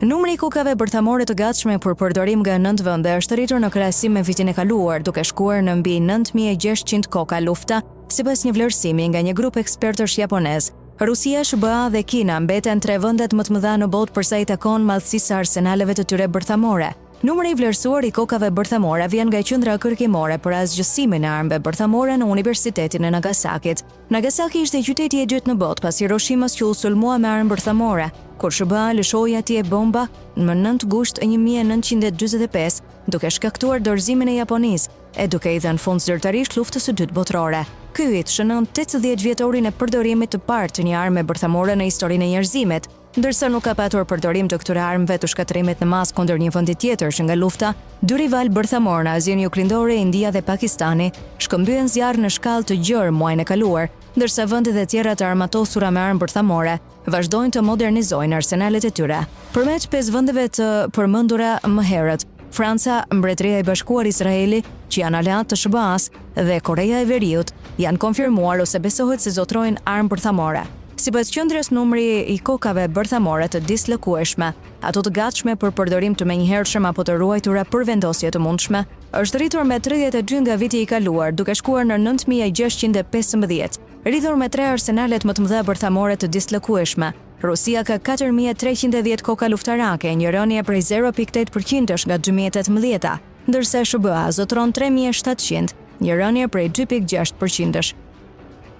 Numri i kokave bërthamore të gatshme për përdorim nga 9 vende është rritur në krahasim me vitin e kaluar, duke shkuar në mbi 9600 koka lufta, sipas një vlerësimi nga një grup ekspertësh japonez. Rusia, SBA dhe Kina mbeten 3 vendet më të mëdha në botë për sa i takon madhësisë së arsenaleve të tyre bërthamore. Numri i vlerësuar i kokave bërthamore vjen nga qendra kërkimore për asgjësimin e armëve bërthamore në Universitetin e Nagasakit. Nagasaki ishte qyteti i dytë në botë pas Hiroshimës që u sulmua me armë bërthamore, kur SBA lëshoi atje bomba në 9 gusht 1945, duke shkaktuar dorëzimin e Japonisë e duke i dhënë fund zyrtarisht luftës së dytë botërore. Ky vit shënon 80 vjetorin e përdorimit të parë të një arme bërthamore në historinë e njerëzimit, ndërsa nuk ka patur përdorim të këtyre armëve të shkatërimit në masë kundër një vendi tjetër që nga lufta, dy rival bërthamor në Azinë Juglindore, India dhe Pakistani, shkëmbyen zjarr në shkallë të gjerë muajin e kaluar, ndërsa vendet e tjera të armatosura me armë bërthamore vazhdojnë të modernizojnë arsenalet e tyre. Përveç 5 vendeve të përmendura më herët, Franca, Mbretëria e Bashkuar Izraeli, që janë aleat të SBA-s, dhe Koreja e Veriut janë konfirmuar ose besohet se zotrojnë armë bërthamore. Sipas qendrës, numri i kokave bërthamore të dislokueshme, ato të gatshme për përdorim të menjëhershëm apo të ruajtura për vendosje të mundshme, është rritur me 32 nga viti i kaluar, duke shkuar në 9615, rritur me 3 arsenalet më të mëdha bërthamore të dislokueshme. Rusia ka 4310 koka luftarake, një rënje prej 0.8% nga 2018, ndërsa SBA zotron 3700, një rënje prej 2.6%.